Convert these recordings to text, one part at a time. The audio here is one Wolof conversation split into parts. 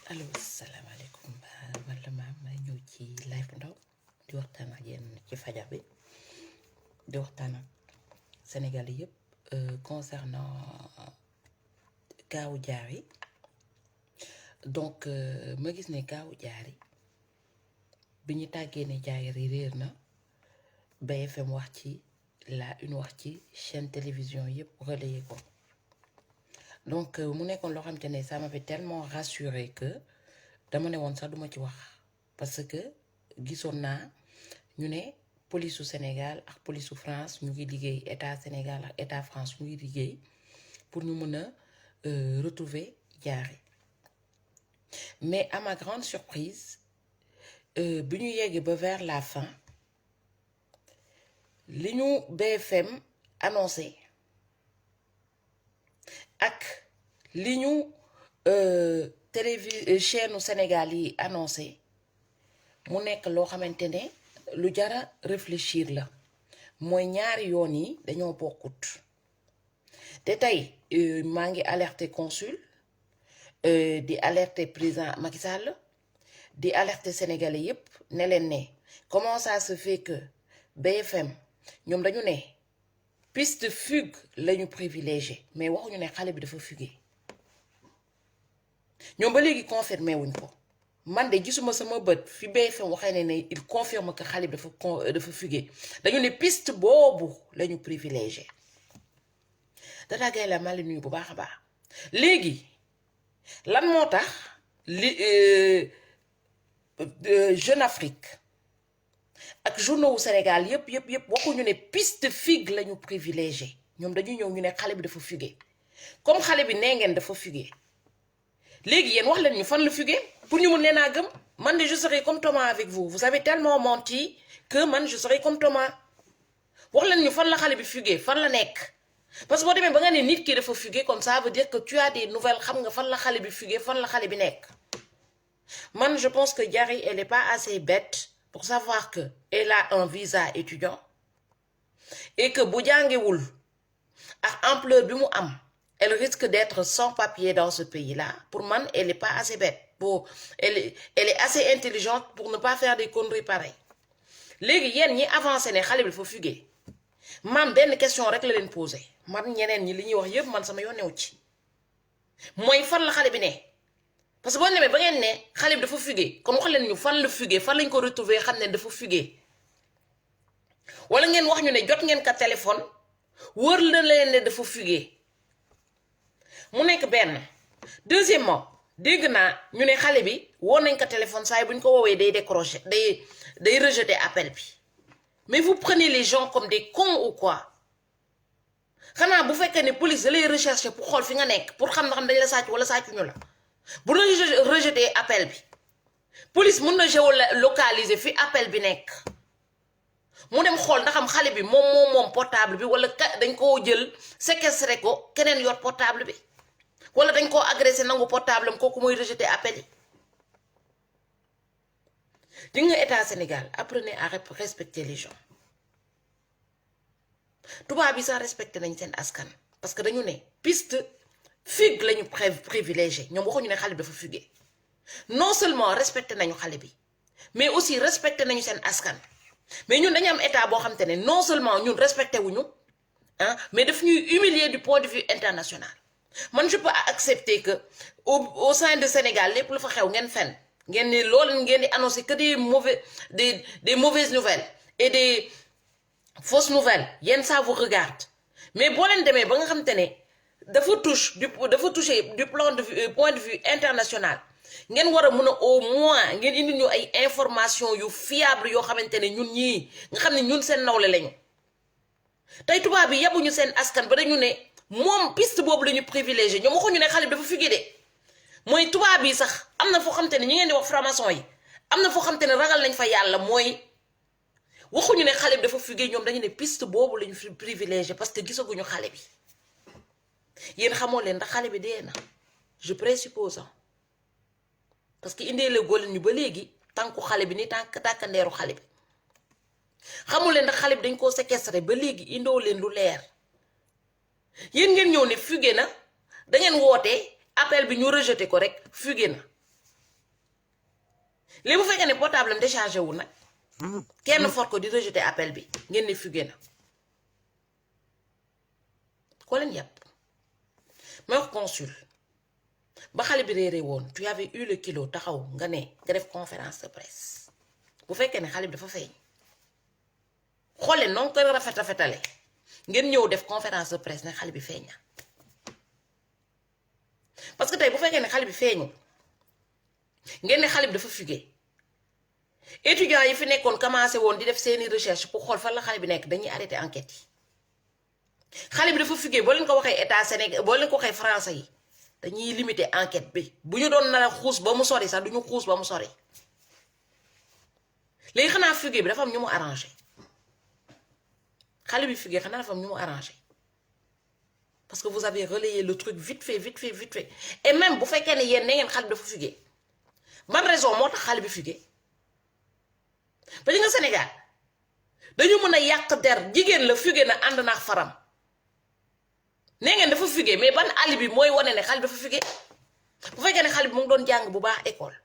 allo salaamaaleykum man la maam may ñëw ci live bu ndaw di waxtaan ak yéen ci fajar bi di waxtaan ak Sénégal yëpp concernant kaawu jaar yi donc ma gis ne kaawu jaar yi bi ñu tàggee ne jaar yi réer na BFM wax ci une wax ci chaîne télévision yëpp relayé ko. Donc mu nekkoon loo xam te ne ça m'avait tellement rassuré que dama ne woon sax duma ci wax parce que gisoon naa ñu ne police su Sénégal ak police su France ñu ngi liggéey état Sénégal ak état France ñu ngi liggéey pour ñu mën a retrouver Diary mais à ma grande surprise bi ñu yeggee ba vers la fin li ñu BFM annoncé ak li ñu chaîne Sénégal yi annoncé mu nekk loo xamante ne lu jara réfléchir la mooy ñaari yoon yi dañoo bokkut te tey maa ngi alerter consul di alerter président Macky Sall di alerter sénégalais yépp ne leen ne comment ça se fait que BFM ñoom dañu ne piste fugue lañu privilégié mais waxuñu ne xale bi dafa fugué ñoom ba léegi confirmé wuñ ko man de gisuma sama bët fi BFM waxee ne il confirme que xale bi dafa fugué dañu ne piste boobu lañu privilégié Tata Gaye la maa ngi nuyu bu baax a baax léegi lan moo tax li Jeune Afrique ak journaux wu Sénégal yëpp waxuñu ne piste fugue lañu privilégié ñoom dañuy ñëw ñu ne xale bi dafa fugué comme xale bi nee ngeen dafa fugué léegi yéen wax leen ñu fan la fugué pour ñu mun leen a gëm man de je serai comme Thomas avec vous vous avez tellement menti que man je serai comme Thomas wax leen ñu fan la xale bi fugué fan la nekk parce que boo demee ba nga ne nit ki dafa fugué comme ça veut dire que tu as des nouvelles xam nga fan la xale bi fugué fan la xale bi nekk man je pense que Diary elle est pas assez bête pour savoir que elle a un visa étudiant et que bu jàngewul ak ampleur bi mu am elle risque d'être sans papier dans ce pays-là. Pour moi, elle n'est pas assez bête. Elle est assez intelligente pour ne pas faire des conneries pareilles. Léegi yéen ñi avancé ne xale bi dafa fugué man benn question rek la leen posé man ñeneen ñi li ñuy wax yëpp man sama yoon new ci mooy fan la xale bi ne parce que boo demee ba ngeen ne xale bi dafa fugué kon wax leen ñu fan la fugué fan lañ ko retrouver xam ne dafa fugué wala ngeen wax ñu ne jot ngeen ka téléphone wër la leen ne dafa fugué mu nekk benn deuxièmement dégg naa ñu ne xale bi woo nañ ko téléphone saa yi bu ñu ko woowee day décrocher day rejeter appel bi mais vous prenez les gens comme des cons ou quoi xanaa bu fekkee ne police da lay rechercher pour xool fi nga nekk pour xam na xam dañ la sàcc wala sàccuñu la bu la rejeter appel bi police mun na géolocaliser fi appel bi nekk mu dem xool ndax xam xale bi moom portable bi wala dañ koo jël séquestré ko keneen yor portable bi wala dañ koo agressé nangu portable am kooku mooy rejeté appel yi di nga état Sénégal apprenez à respecter les gens tubaab bi sax respecté nañ seen askan parce que dañu ne piste fugue lañu privilégié ñoom waxuñu ne xale bi dafa fugué non seulement respecté nañu xale bi mais aussi respecté nañu seen askan mais ñun dañu am état boo xam te ne non seulement ñun respecté wuñu mais daf ñuy humilier du point de vue international man je peux accepter que au sein de Sénégal lépp lu fa xew ngeen fen ngeen ni loolu ngeen di annoncer que des mauvaises nouvelles et des fausses nouvelles yéen ça vous regarde mais boo leen demee ba nga xam te ne dafa toucher du point de vue international ngeen war a mën a au moins ngeen indi ñu ay information yu fiable yoo xamante ne ñun ñii nga xam ne ñun seen nawle lañu tey tubaab bi yabuñu seen askan ba dañu ne moom piste boobu la ñu privilégié ñoom waxuñu ne xale bi dafa fugué de mooy tubaab bi sax am na foo xamante ne ñi ngeen di wax franc-maçon yi am na foo xamante ne ragal nañ fa yàlla mooy waxuñu ne xale bi dafa fugué ñoom dañu ne piste boobu la ñu privilégié parce que gisaguñu xale bi yéen xamoo leen ndax xale bi dee na je présuppose parce que indee la góoleen ñu ba léegi tànku xale bi ni tàkkandeeru xale bi xamul leen ndax xale bi dañ koo séquestré ba léegi indoo leen lu leer yéen ngeen ñëw ne fugué na da ngeen woote appel bi ñu rejeté ko rek fugué na léegi bu fekkee ne portable am déchargé wu nag kenn for ko di rejeter appel bi ngeen ne fugué na ko leen yàpp may wax consul ba xale bi réeré woon tu avais eu le kilo taxaw nga ne nga def conférence de presse bu fekkee ne xale bi dafa feeñ xoole noonu ko rafetale ngeen ñëw def conférence de presse ne xale bi feeñ na parce que tey bu fekkee ne xale bi feeñu ngeen ne xale bi dafa fugué étudiants yi fi nekkoon commencé woon di def seeni recherche pour xool fan la xale bi nekk dañuy arrêté enquête yi xale bi dafa fugué boo leen ko waxee état Sénégal boo leen ko waxee français yi dañuy limité enquête bi bu ñu doon nar a xuus ba mu sori sax duñu xuus ba mu sori léegi xanaa fugué bi dafa am ñu mu arrangé xale bi fugué xanaa dafa am ñu mu arrangé parce que vous avez relayé le truc vite fait et même bu fekkee ne yéen ne ngeen xale bi dafa fugué ban raison moo tax xale bi fugué ba nga Sénégal dañu mën a yàq der jigéen la fugué na ànd naax faram nee ngeen dafa fugué mais ban alibi mooy wane ne xale dafa fugué bu fekkee ne xale bi mu ngi doon jàng bu baax école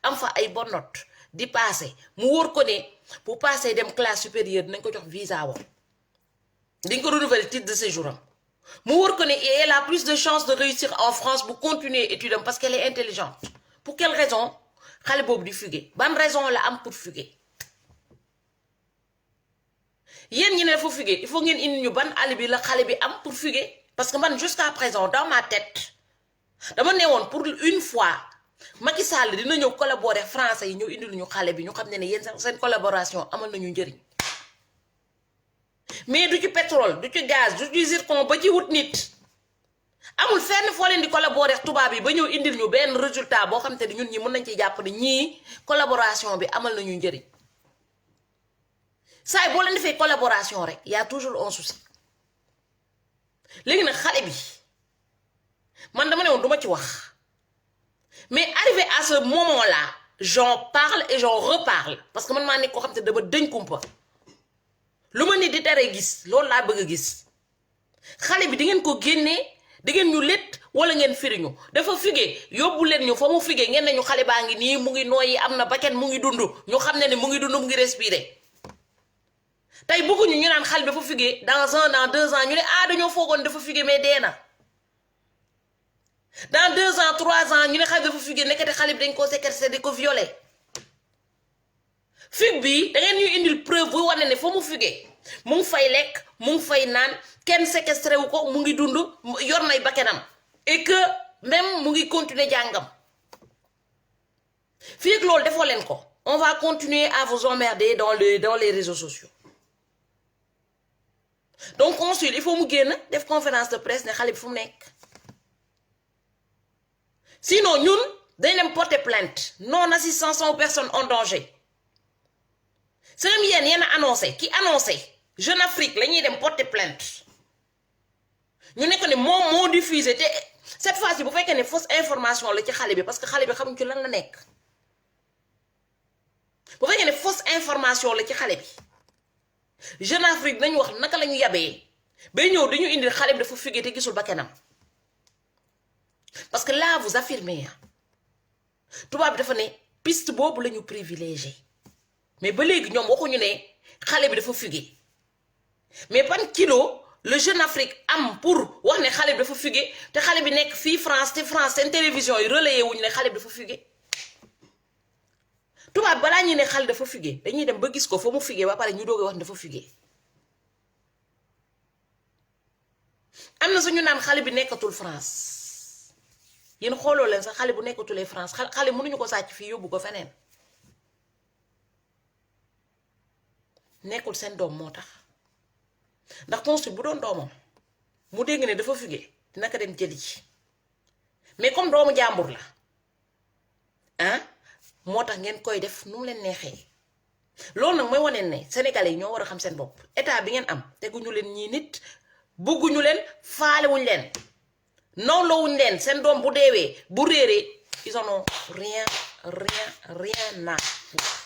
am fa ay bonne note di passé mu wóor ko ne bu passé dem classe supérieure dinañ ko jox visa wam dañ ko renouveler titre de séjour am mu wóor ko ne elle a plus de chances de réussir en France bu continuer études am parce qu'elle est intelligente pour quelle raison xale boobu di fugué ban raison la am pour fugué yéen ñi ne dafa fugué il faut ngeen indi ñu ban alibi la xale bi am pour fugué parce que man jusqu'à présent dans ma tête dama ne woon pour une fois Macky Sall dina ñëw collaborer français yi ñëw indi lu ñu xale bi ñu xam ne yéen seen collaboration amal nañu njëriñ mais du ci pétrole du ci gaz du ci zircon ba ci wut nit amul fenn foo leen di collaborer tubaab yi ba ñëw indil ñu benn résultat boo xam te ni ñun ñi mën nañ ci jàpp ne ñii collaboration bi amal nañu njëriñ saay boo leen defee collaboration rek y a toujours un souci léegi nag xale bi man dama ne woon duma ci wax mais arrivé à ce moment là j'en parle et j'en reparle parce que man maa nekk koo xam te dama dëñ kumpa lu ma nit di tere gis loolu laa bëgg a gis xale bi di ngeen ko génnee di ngeen ñu létt wala ngeen firiñu dafa fugué yóbbu leen ñu fa mu fugué ngeen ne ñu xale baa ngi nii mu ngi nooyi am na bakken mu ngi dund ñu xam ne mu ngi dund mu ngi respirer tey bëgguñu ñu naan xale dafa fugué dans 1 an 2 ans ñu ne dañoo foogoon dafa fugué mais dee na dans 2 ans 3 ans ñu ne xale dafa fugué nekkati xale bi dañ koo séquestré di ko violé fugue bi da ngeen ñuy indil preuve bu wane ne fa mu fugué mu ngi fay lekk mu ngi fay naan kenn séquestré wu ko mu ngi dund yor nay bakkenam et que même mu ngi continuer jàngam fii ak loolu defoo leen ko on va continuer à vous emmerder dans les réseaux sociaux. Donc consul il faut mu génn def conférence de presse ne xale bi fu mu nekk sinon ñun dañ dem porter plainte non assistance aux personnes en danger c'est même yéen a annoncé ki annoncé Jeune Afrique la ñuy dem porter plainte ñu nekk ne moom moo diffusé te cette fois-ci bu fekkee ne fausse information la ci xale bi parce que xale bi xamuñ ci lan la nekk bu fekkee ne fausse information la ci xale bi Jeune Afrique dañu wax naka la ñu yabee bay ñëw dañu indi xale bi dafa fugué te gisul bakkanam parce que là vous affirmez tubaab bi dafa ne piste boobu la ñu privilégié mais ba léegi ñoom waxuñu ne xale bi dafa fugué mais ban kilo le Jeune Afrique am pour wax ne xale bi dafa fugué te xale bi nekk fii France te France seen télévision yi relayé wuñu ne xale bi dafa fugué tubaab balaa ñu ne xale dafa fugué dañuy dem ba gis ko fa mu fugué ba pare ñu doog a wax ne dafa fugué am na suñu naan xale bi nekkatul France yéen xooloo leen sax xale bu nekkatulee France xale mënuñu ko sàcc fii yóbbu ko feneen nekkul seen doom moo tax ndax consul bu doon doomam mu dégg ne dafa fugué dina ko dem jëli ci mais comme doomu jàmbur la moo tax ngeen koy def nu mu leen neexee loolu nag mooy wane ne sénégalais yi ñoo war a xam seen bopp état bi ngeen am teguñu leen ñii nit bëgguñu leen faalewuñ leen nawlawuñ leen seen doom bu deewee bu réeree ils en ont rien à foutre